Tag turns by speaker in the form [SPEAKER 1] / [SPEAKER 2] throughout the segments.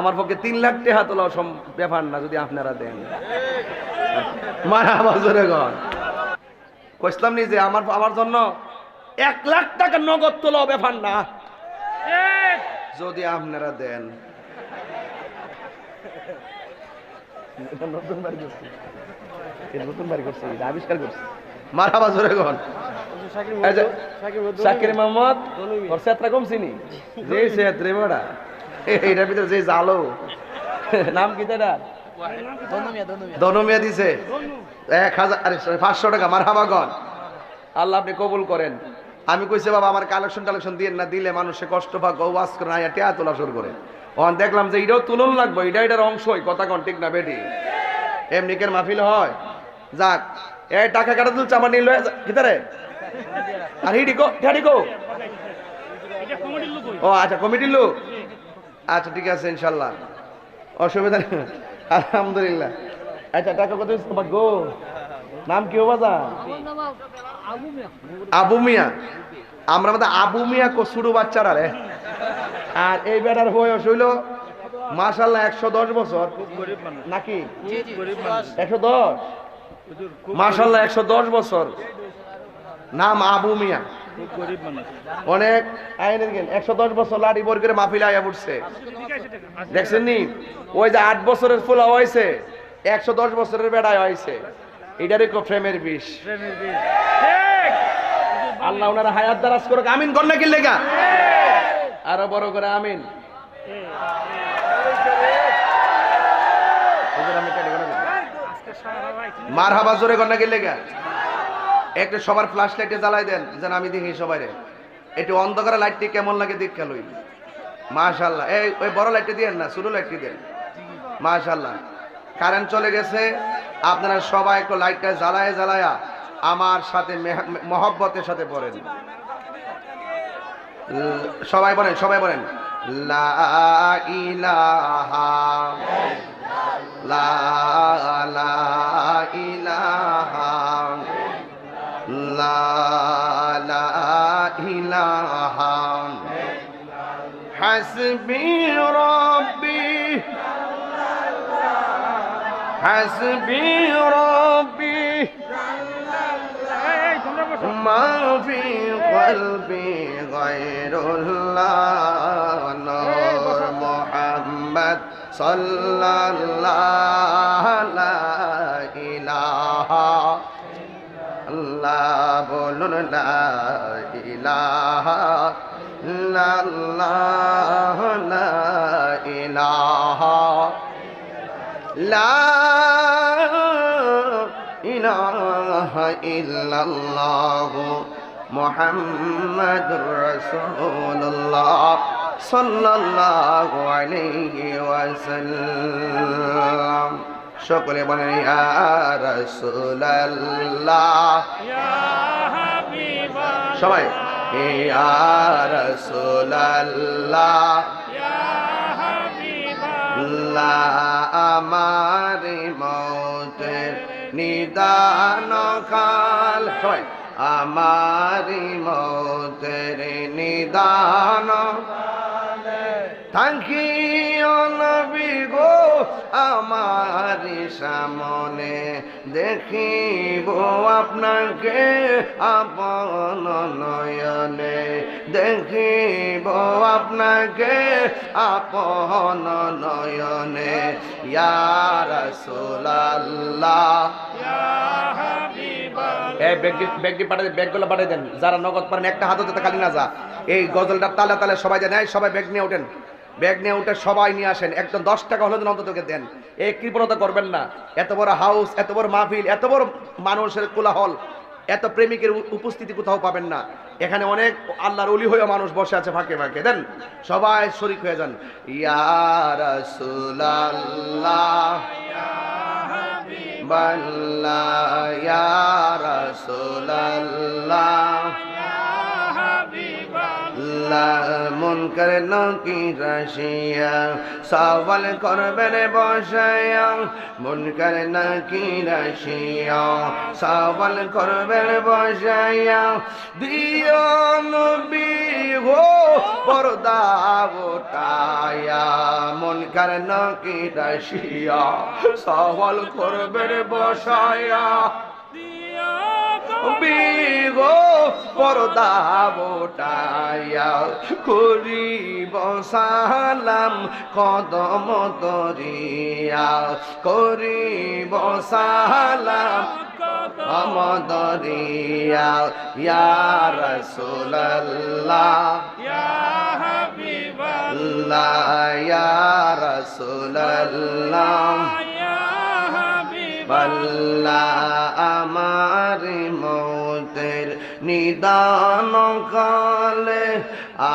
[SPEAKER 1] আমার পক্ষে 3 লাখ টাকা তোলা ব্যাপার না যদি আপনারা দেন। মারা জোরে গন কইলাম নি যে আমার জন্য 1 লাখ টাকা নগদ তোলা ব্যাপার না যদি আপনারা দেন। নতুন বাড়ি করছি আবিষ্কার করছি। মারা জোরে গন শাকির মোহাম্মদ ওর সেত্রা কম চিনি যে সেত্রে বড়া এইটার ভিতরে যে জালো নাম কি তার দনমিয়া দিছে 500 টাকা। মারহাবা গন আল্লাহ আপনি কবুল করেন। আমি কইছে বাবা আমার কালেকশন দিয়ে না দিলে মানুষে কষ্ট পাক ওয়াজ করে না টিয়া তোলা শুরু করে। অন দেখলাম যে এটাও তুলন লাগবে, এটার অংশই কথা কন ঠিক না বেটি এমনিকের মাহফিল হয়। যাক এই টাকা কাটা তুলছে আমার নিল ভিতরে আর হিডিকো ও আচ্ছা কমিটির লোক আচ্ছা ঠিক আছে ইনশাল্লাহ অসুবিধা নেই আলহামদুলিল্লাহ। আচ্ছা টাকা কত গো নাম কি বাজা আবু মিয়া। আমরা মধ্যে আবু মিয়া ছোট বাচ্চারা রে আর এই বেটার বয়স হইল মাশাআল্লাহ 110 বছর নাকি 110 মাশাআল্লাহ 110 বছর। নাম আবু মিয়া অনেক আইনের জ্ঞান 110 বছর লাড়ি বর্গের মাহফিল আয়া পড়ছে দেখছেন নি। ওই যে 8 বছরের ফুলা হয়েছে 110 বছরের বেড়ায় হয়েছে এটারই প্রেমের বিষ। আল্লাহ ওনারা হায়াত দারাজ করুক আমিন কন্যা কি লেগা আরো বড় করে আমিন। মারহাবা জোরে কন্যা কি লেগা একটু সবার ফ্ল্যাশ লাইটে জ্বালাই দেন যেন আমি দেখি সবাই একটু অন্ধকার লাইটটি কেমন লাগে দেখা লই। মাশাআল্লাহ এই ওই বড় লাইটটি দিয়েন না ছোট লাইটটি দেন। মাশাআল্লাহ কারেন্ট চলে গেছে আপনারা সবাই একটু লাইটটা জ্বালায়া আমার সাথে মহব্বতের সাথে পড়েন। সবাই বলেন লা ইলাহা লা ইলাহা লা ইলাহা হাসবি রাব্বি হাসবি রাব্বি মা ফি কলবি গায়রুল্লাহ নূর মুহাম্মদ সাল্লাল্লাহু লা ইলাহা আল্লাহ বলুন লা ইলাহা ইল্লাল্লাহ লা ইলাহা লা ইলাহা ইল্লাল্লাহ মুহাম্মাদুর রাসূলুল্লাহ সাল্লাল্লাহু আলাইহি ওয়াসাল্লাম। সকলে বলেন ইয়া রাসূলুল্লাহ ইয়া হাবিবাল্লাহ সবাই ইয়া রাসূলুল্লাহ ইয়া হাবিবাল্লাহ আমার মওতের নিদান কাল সবাই আমার মওতের নিদান থাকিও নবী গো আমার সামনে দেখিব আপনাকে আপন নয়নে দেখিব আপনাকে আপন নয়নে ইয়া রাসূলুল্লাহ ইয়া হাবিবাল্লাহ। এই ব্যাগগুলো পাঠিয়ে দেন যারা নগদ পারেন একটা হাত হতে খালি না যা এই গজলটা তালে তালে সবাই দেন সবাই ব্যাগ নিয়ে ওঠেন ব্যাগ নিয়ে উঠে সবাই নিয়ে আসেন একদম 10 টাকা হলে অন্তত দেন। এই কৃপণতা করবেন না। এত বড় হাউস এত বড় মাহফিল এত বড় মানুষের কোলাহল এত প্রেমিকের উপস্থিতি কোথাও পাবেন না। এখানে অনেক আল্লাহর ওলি হয়ে মানুষ বসে আছে ফাঁকে ফাঁকে দেন সবাই শরীক হয়ে যান। ইয়া রাসূলুল্লাহ ইয়া হাবিবাল্লাহ ইয়া রাসূলুল্লাহ ইয়া হাবিবাল্লাহ আল্লাহ মুনকার নাকির আসিয়া সওয়াল করবেন বসায়া মুনকার নাকির আসিয়া সওয়াল করবেন বসায়া দিও নবী গো পর্দা উঠায়া মুনকার নাকির আসিয়া সওয়াল করবেন বসায়া বিগো পর্দা উঠায়া করিব সালাম কদম তরিয়া করিব সালাম আমদরিয়া ইয়া রাসূলুল্লাহ ইয়া হাবিবাল্লাহ ইয়া রাসূলুল্লাহ বল্লা আমার মৌতের নিদান কালে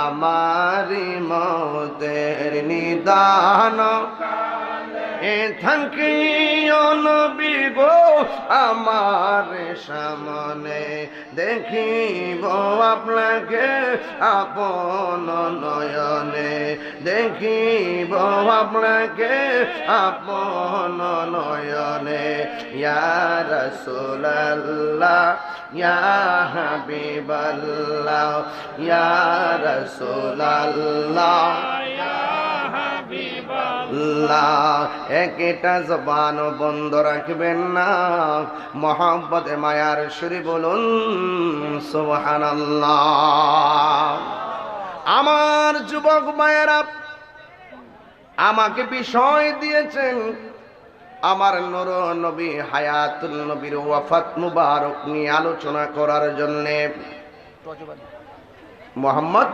[SPEAKER 1] আমার মৌতের নিদান এ থাকিও নবী গো আমার সামনে দেখিব আপনাকে আপন নয়নে দেখিব আপনাকে আপন নয়নে ইয়া রাসূলুল্লাহ ইয়া হাবিবাল্লাহ ইয়া রাসূলুল্লাহ একটা জবান বন্ধ রাখবেন না মোহাম্মতে মায়ার সুরে বলুন সুবহানাল্লাহ। আমার যুবক মায়েরা আমাকে বিষয় দিয়েছেন আমার নূর নবী হায়াতুল নবীর ওয়াফাত মুবারক নিয়ে আলোচনা করার জন্যে। মোহাম্মদ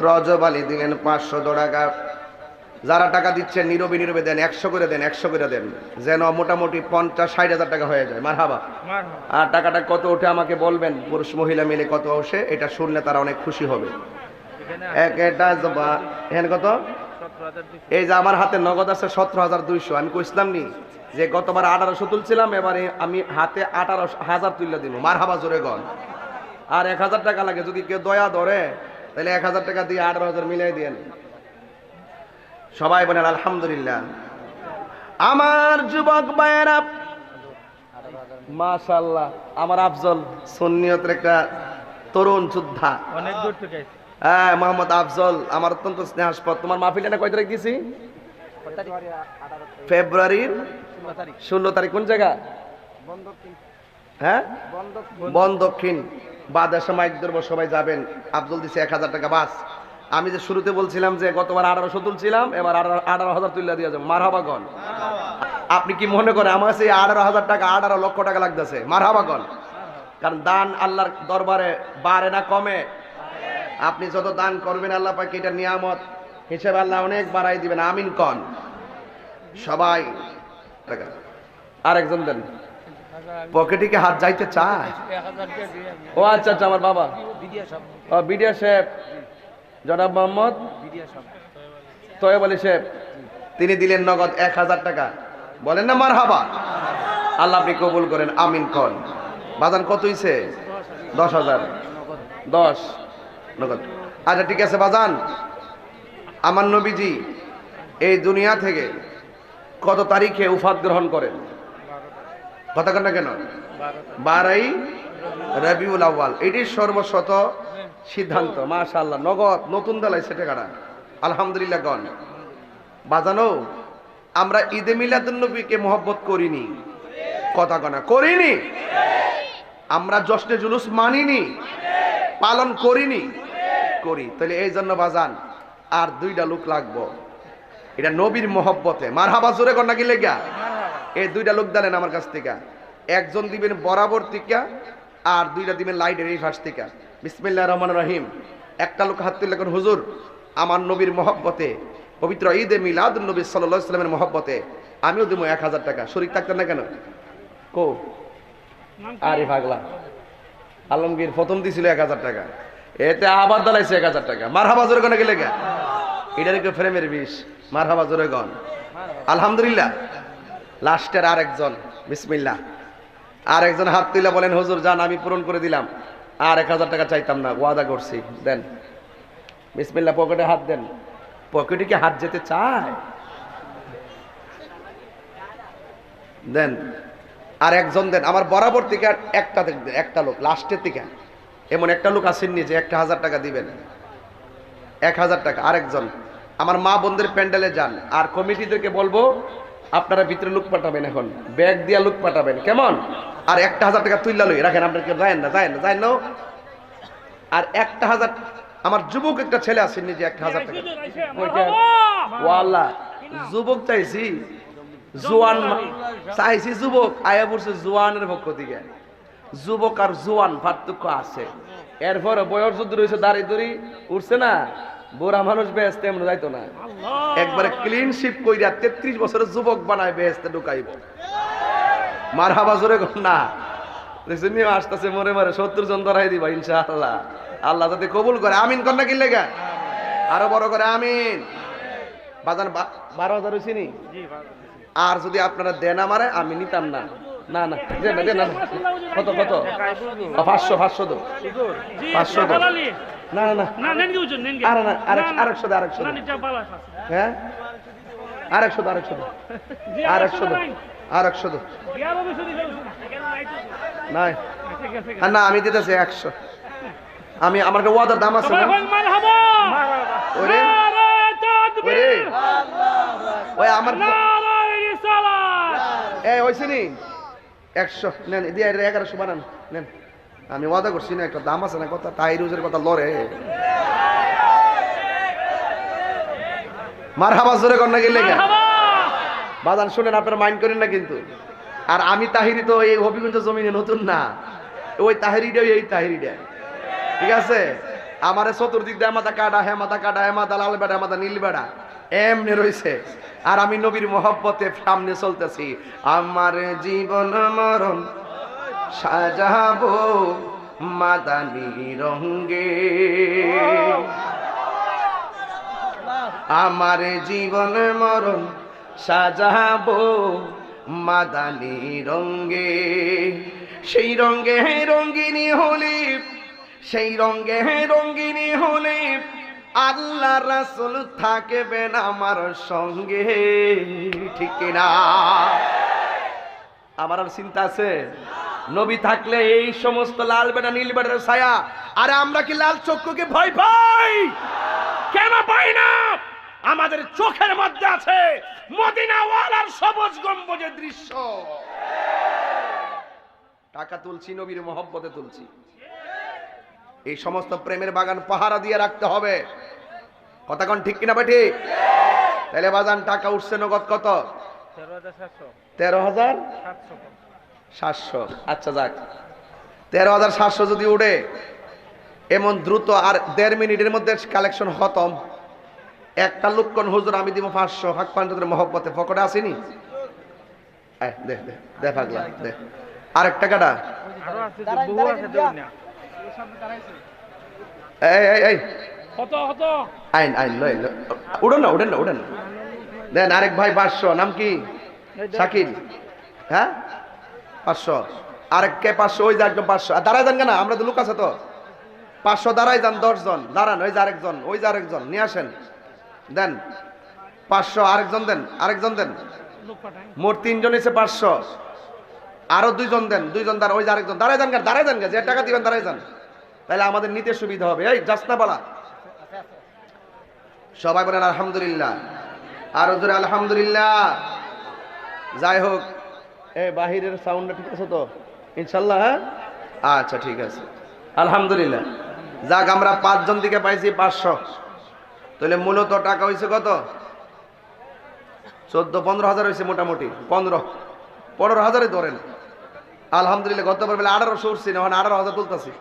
[SPEAKER 1] রজব আলী দিলেন 500 টাকা। যারা টাকা দিচ্ছেন নীরবে নীরবে দেন, 100 করে দেন, 100 করে দেন, যেন মোটামুটি 50-60 হাজার টাকা হয়ে যায়। মারহাবা। আর টাকাটা কত ওঠে আমাকে বলবেন, পুরুষ মহিলা মিলে কত আসে, এটা শুনলে তারা অনেক খুশি হবে। একটা এখানে কত? এই যে আমার হাতে নগদ আছে 17,200। আমি কইছিলাম নি যে গতবার 1800 তুলছিলাম, এবারে আমি হাতে 18,000 তুললে দিব। মারহাবা জোরে গন। আর 1000 টাকা লাগে, যদি কেউ দয়া ধরে তাহলে 1000 টাকা দিয়ে 18,000 মিলাই দিয়েন। সবাই বলেন আলহামদুলিল্লাহ। আমার যুবক ভাইয়েরা মাশাআল্লাহ, আমার আফজল সুন্নিয়তের একটা তরুণ যোদ্ধা, অনেক দূর থেকে। হ্যাঁ, মোহাম্মদ আফজল আমার অত্যন্ত স্নেহাস্পদ। তোমার মাহফিলটা কয় তারিখ দিছি? ফেব্রুয়ারির 16 তারিখ। কোন জায়গা? হ্যাঁ, বন দক্ষিণ। বাদাসা মাইক ধরবো, সবাই যাবেন। আফজল দিছে 1000 টাকা বাস। আমি যে শুরুতে বলছিলাম যে গতবার 1800 তুলছিলাম, এবার 18,000 তুলে দিয়ে যাবো। মারহাবাগন। আপনি কি মনে করেন আমার সেই 18,000 টাকা 18 লক্ষ টাকা লাগতেছে? মারহাবাগন। কারণ দান আল্লাহর দরবারে বাড়ে না কমে। আপনি যত দান করবেন আল্লাহ পাক এটা নিয়ামত হিসেবে আল্লাহ অনেক বাড়াই দিবেন। আমিন কন সবাই। টাকা আরেকজন দেন। পকেটে কি হাত যাইতে চায়? ও আচ্ছা আচ্ছা, আমার বাবা বিডিয়া সাহেব জনাব মোহাম্মদ তয়েব আলী সাহেব, তিনি দিলেন নগদ 1000 টাকা। বলেন না মারহাবা। আল্লাহ আপনি কবুল করেন। আমিন কন। বাজান কত হইছে? 10,000। 10 নগদ। আচ্ছা ঠিক আছে বাজান। আমার নবীজি এই দুনিয়া থেকে কত তারিখে উফাত গ্রহণ করেন? কথা কেন কেন? 12ই রবিউল আউয়াল। এটি সর্বশত সিদ্ধান্ত। মাশাআল্লাহ, নগদ নতুন দালাইছে টাকাটা। আলহামদুলিল্লাহ গণ। বাজানো, আমরা ঈদে মিলাদুন নবীকে মহব্বত করিনি? কথা কনা করিনি? আমরা জশ্নে জুলুস মানিনি? পালন করিনি? করি। তাহলে এই জন্য বাজান আর 2টা লোক লাগবো এটা নবীর মহব্বতে। মারহাবা জোরে কর নাকি লেগা? এই 2টা লোক দেন আমার কাছ থেকে। একজন দিবেন বরাবর থেকে, আর 2টা দিবেন লাইটের এই ফাঁস থেকে। বিসমিল্লাহির রহমানির রহিম। একটা লোক হাত তুলে কোন হুজুর আমার নবীর মহব্বতে, পবিত্র ঈদে মিলাদুন নবী সাল্লাল্লাহু আলাইহি ওয়াসাল্লামের মহব্বতে আমিও দেবো 1000 টাকা। শরীক থাকতেন না কেন? কো আরে পাগলা আলমগীর প্রথম দিছিল 1000 টাকা, এতে আবার দালাইছে 1000 টাকা। মারহাবা জোরে কোন গেলে গা? এটার একটু ফ্রেমের বিষ। মারহাবা জোরে গন। আলহামদুলিল্লাহ। লাস্টের আরেকজন বিসমিল্লাহ। আরেকজন হাত তুলে বলেন হুজুর যান, আমি পূরণ করে দিলাম, আর 1000 টাকা চাইতাম না, ওয়াদা করছি। দেন বিসমিল্লাহ, পকেটে হাত দেন। পকেটে কি হাত যেতে চায়? দেন। আর একজন দেন। আমার বরাবর থেকে একটা লোক লাস্টের থেকে এমন একটা লোক আসেননি যে 1000 টাকা দিবেন। 1000 টাকা। আরেকজন আমার মা বোনদের প্যান্ডেলে যান, আর কমিটিদেরকে বলবো আপনারা ভিতরে লোক পাঠাবেন, এখন ব্যাগ দিয়া লোক পাঠাবেন, কেমন? আর 1000 টাকা তুইলা লই রাখেন, আপনার কেউ যায় না। আর 1000 আমার যুবক একটা ছেলে আসেননি যে 1000 টাকা ওয়াল্লাহ যুবক চাইছি, জোয়ান চাইছি, যুবক আয়া পড়ছে জোয়ানের পক্ষ থেকে। যুবক আর জোয়ান পার্থক্য আছে। এরপরে বয়স যদি রয়েছে দাঁড়িয়ে দড়ি উঠছে না, বুড়া মানুষ বেহেস্তে এমন যাইতো না, একবারে ক্লিন শিপ কইরা 33 বছরের যুবক বানায় বেহেস্তে ঢুকাইব। মারহাবা জোরে কর না। দেখছেন আসতেছে মরে মরে 70 জন ধরাই দিবা ইনশাআল্লাহ। আল্লাহ যাতে কবুল করে। আমিন কর না, কি লেগা আরো বড় করে আমিন। বাজান 12,000 হইছে নি? আর যদি আপনারা দেন আমারে আমি নিতাম না। না না দেন না। কত 500 দো। 500 দো। না নেন কি বুঝুন, নেন কি? আরে না, আরেকশো দো। হ্যাঁ 100 দো। 100 দো। নাই না, আমি দিতেছি 100। আমি আমার ওয়াদার দাম আছে না? ওরে ওই আমার হয়েছে নি 100 নেন, দিয়ে 1100 বানান নেন। আমি ওয়াদা করছি না, একটা দাম আছে না, কথা তাইরুজের কথা লড়ে। মারহাবা জোরে কর না, গেলে বাজান শুনেন, আপনারা মাইন্ড করেন না কিন্তু। আর আমি তাহিরি তো এই হবিগঞ্জ জমিনে নতুন না, ওই তাহিরিটা এই তাহিরিটা, ঠিক আছে? আমারে চতুর্দিক দিয়ে মাথা কাটা, হেমাদা লাল বেড়া, মাথা নীল বেড়া এমনি রয়েছে। আর আমি নবীর মহব্বতে সামনে চলতেছি। আমার জীবন মরণ সাজাবো মাদানী রঙ্গে, আমার জীবন মরণ সাজাবো মাদানী রঙ্গে। সেই রঙ্গে রঙ্গিনী হলি, সেই রঙ্গে রঙ্গিনী হলি আল্লাহ রাসূল থাকবেন আমার সঙ্গে, ঠিক না? আমার আর চিন্তা আছে? নবী থাকলে এই সমস্ত লাল বেড়া নীল বেড়ার ছায়া। আরে আমরা কি লাল চক্ষুকে ভয় পাই? কেন পাই না? আমাদের চোখের মধ্যে আছে মদিনাওয়ালার সবুজ গম্বুজের দৃশ্য। টাকা তুলছি, নবীর মহব্বতে তুলছি। এই সমস্ত প্রেমের বাগান পাহারা দিয়ে রাখতে হবে। কথা কোন ঠিক কিনা ভাই? ঠিক। তাহলে বাজান টাকা উঠছে নগদ কত? 13,700। আচ্ছা যাক, 13,700 যদি উঠে এমন দ্রুত, আর 1.5 মিনিটের মধ্যে কালেকশন খতম। একটা লুকন হুজুর আমি দিব 500, হক পান্ডাদের মহব্বতে পকেটে আসেনি। দে দে দে পাগলা দে। আরেক টাকাটা এই আইন লই উড়েন না। দেন আরেক ভাই 500। নাম কি? শাকিল। হ্যাঁ 500। আরেক কে 500? ওই যে একদম 500। দাঁড়ায় যান কেন, আমরা তো লোক আছে তো। 500 দাঁড়ায় যান, 10 জন দাঁড়ান। ওই যে আরেকজন নিয়ে আসেন, দেন 500। আরেকজন দেন। মোট 3 জন এসে 500। আরো 2 জন দেন, 2 জন দাঁড়া। ওই যে আরেকজন দাঁড়ায় যান, যে টাকা দিবেন দাঁড়ায় যান, তাহলে আমাদের নিতে সুবিধা হবে। এই যাসনা বলা সবাই বলেন আলহামদুলিল্লাহ। আর জোরে আলহামদুলিল্লাহ। যাই হোক, এই বাহিরের সাউন্ডটা ঠিক আছে তো ইনশাল্লাহ? হ্যাঁ আচ্ছা ঠিক আছে, আলহামদুলিল্লাহ। যাক, আমরা 5 জন থেকে পাইছি 500। তাহলে মূলত টাকা হয়েছে কত? 14-15,000 হয়েছে মোটামুটি। 15,000 ধরেন। আলহামদুলিল্লাহ। গতবার বেলা 1800 উঠছি না, 18,000 তুলতেছি।